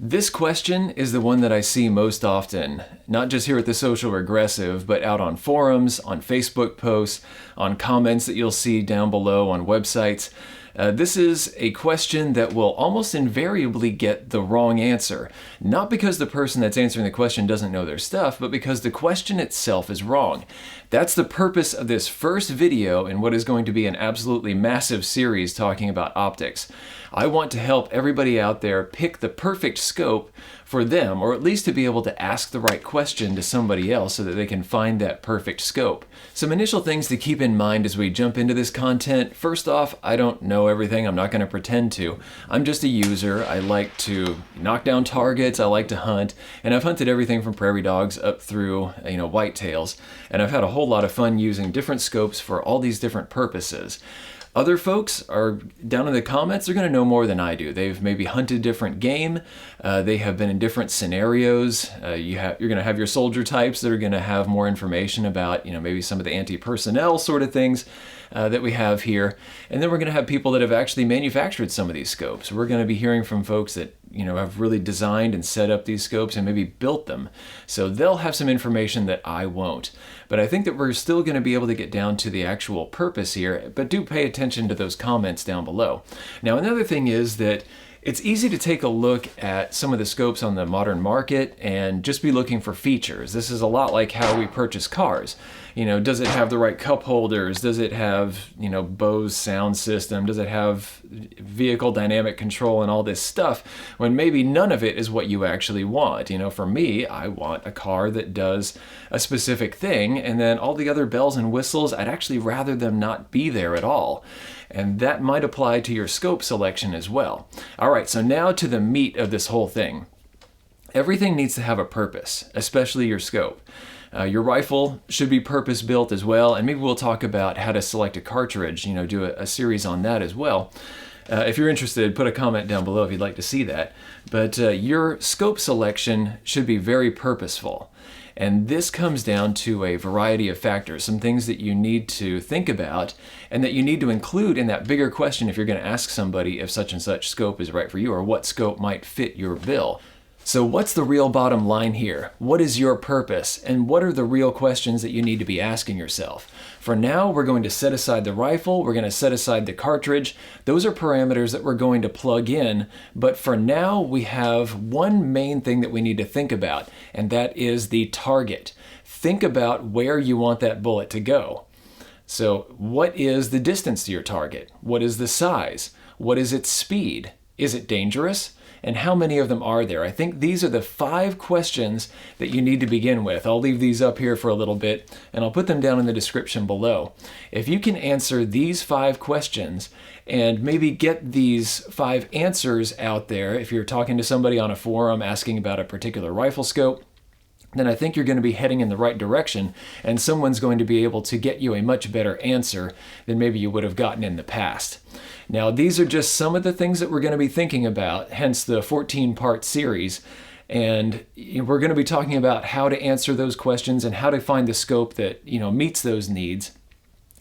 This question is the one that I see most often, not just here at the Social Regressive, but out on forums, on Facebook posts, on comments that you'll see down below on websites. This is a question that will almost invariably get the wrong answer. Not because the person that's answering the question doesn't know their stuff, but because the question itself is wrong. That's the purpose of this first video in what is going to be an absolutely massive series talking about optics. I want to help everybody out there pick the perfect scope for them, or at least to be able to ask the right question to somebody else so that they can find that perfect scope. Some initial things to keep in mind as we jump into this content. First off, I don't know everything. I'm not going to pretend to. I'm just a user. I like to knock down targets. I like to hunt. And I've hunted everything from prairie dogs up through, whitetails. And I've had a whole lot of fun using different scopes for all these different purposes. Other folks are down in the comments, they're going to know more than I do. They've maybe hunted different game. They have been in different scenarios. You're going to have your soldier types that are going to have more information about, maybe some of the anti-personnel sort of things that we have here. And then we're going to have people that have actually manufactured some of these scopes. We're going to be hearing from folks that have really designed and set up these scopes and maybe built them. So they'll have some information that I won't. But I think that we're still going to be able to get down to the actual purpose here, but do pay attention to those comments down below. Now, another thing is that it's easy to take a look at some of the scopes on the modern market and just be looking for features. This is a lot like how we purchase cars. Does it have the right cup holders? Does it have, Bose sound system? Does it have vehicle dynamic control and all this stuff? When maybe none of it is what you actually want. For me, I want a car that does a specific thing, and then all the other bells and whistles, I'd actually rather them not be there at all. And that might apply to your scope selection as well. All right, so now to the meat of this whole thing. Everything needs to have a purpose, especially your scope. Your rifle should be purpose-built as well, and maybe we'll talk about how to select a cartridge, do a series on that as well. If you're interested, put a comment down below if you'd like to see that. But your scope selection should be very purposeful. And this comes down to a variety of factors, some things that you need to think about and that you need to include in that bigger question if you're going to ask somebody if such and such scope is right for you or what scope might fit your bill. So what's the real bottom line here? What is your purpose? And what are the real questions that you need to be asking yourself? For now, we're going to set aside the rifle, we're going to set aside the cartridge. Those are parameters that we're going to plug in, but for now we have one main thing that we need to think about, and that is the target. Think about where you want that bullet to go. So what is the distance to your target? What is the size? What is its speed? Is it dangerous? And how many of them are there? I think these are the 5 questions that you need to begin with. I'll leave these up here for a little bit, and I'll put them down in the description below. If you can answer these 5 questions and maybe get these 5 answers out there, if you're talking to somebody on a forum asking about a particular rifle scope, then I think you're going to be heading in the right direction, and someone's going to be able to get you a much better answer than maybe you would have gotten in the past. Now, these are just some of the things that we're going to be thinking about, hence the 14-part series. And we're going to be talking about how to answer those questions and how to find the scope that, meets those needs.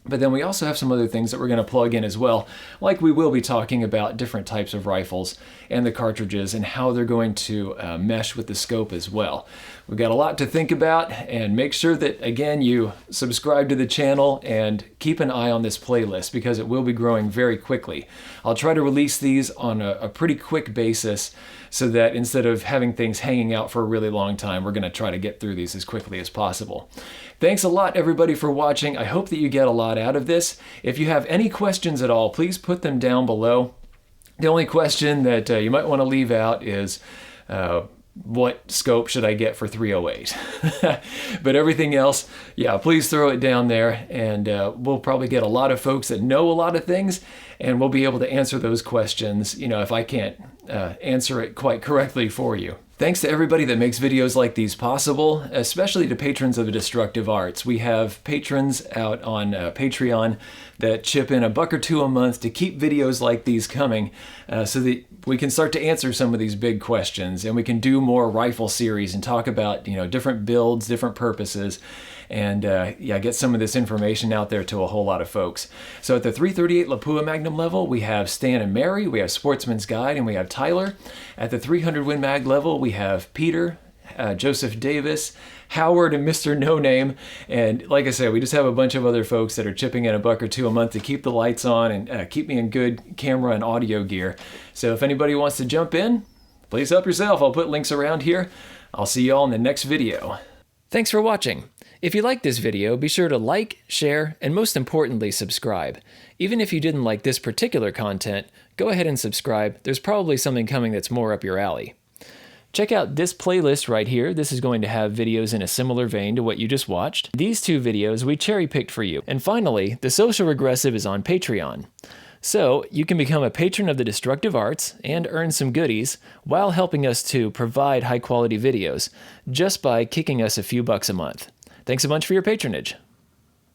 But then we also have some other things that we're going to plug in as well, like we will be talking about different types of rifles and the cartridges and how they're going to mesh with the scope as well. We've got a lot to think about, and make sure that, again, you subscribe to the channel and keep an eye on this playlist because it will be growing very quickly. I'll try to release these on a pretty quick basis so that instead of having things hanging out for a really long time, we're going to try to get through these as quickly as possible. Thanks a lot, everybody, for watching. I hope that you get a lot out of this. If you have any questions at all, please put them down below. The only question that you might want to leave out is what scope should I get for 308? But everything else, yeah, please throw it down there, and we'll probably get a lot of folks that know a lot of things, and we'll be able to answer those questions, if I can't answer it quite correctly for you. Thanks to everybody that makes videos like these possible, especially to patrons of the Destructive Arts. We have patrons out on Patreon that chip in $1 or $2 a month to keep videos like these coming so that we can start to answer some of these big questions, and we can do more rifle series and talk about different builds, different purposes. and get some of this information out there to a whole lot of folks. So at the 338 Lapua Magnum level, we have Stan and Mary, we have Sportsman's Guide, and we have Tyler. At the 300 Win Mag level, we have Peter, Joseph Davis, Howard, and Mr. No Name. And like I said, we just have a bunch of other folks that are chipping in $1 or $2 a month to keep the lights on and keep me in good camera and audio gear. So if anybody wants to jump in, please help yourself. I'll put links around here. I'll see you all in the next video. Thanks for watching. If you liked this video, be sure to like, share, and most importantly, subscribe. Even if you didn't like this particular content, go ahead and subscribe. There's probably something coming that's more up your alley. Check out this playlist right here. This is going to have videos in a similar vein to what you just watched. These 2 videos we cherry-picked for you. And finally, The Social Regressive is on Patreon. So you can become a patron of the Destructive Arts and earn some goodies while helping us to provide high-quality videos just by kicking us a few bucks a month. Thanks a bunch for your patronage.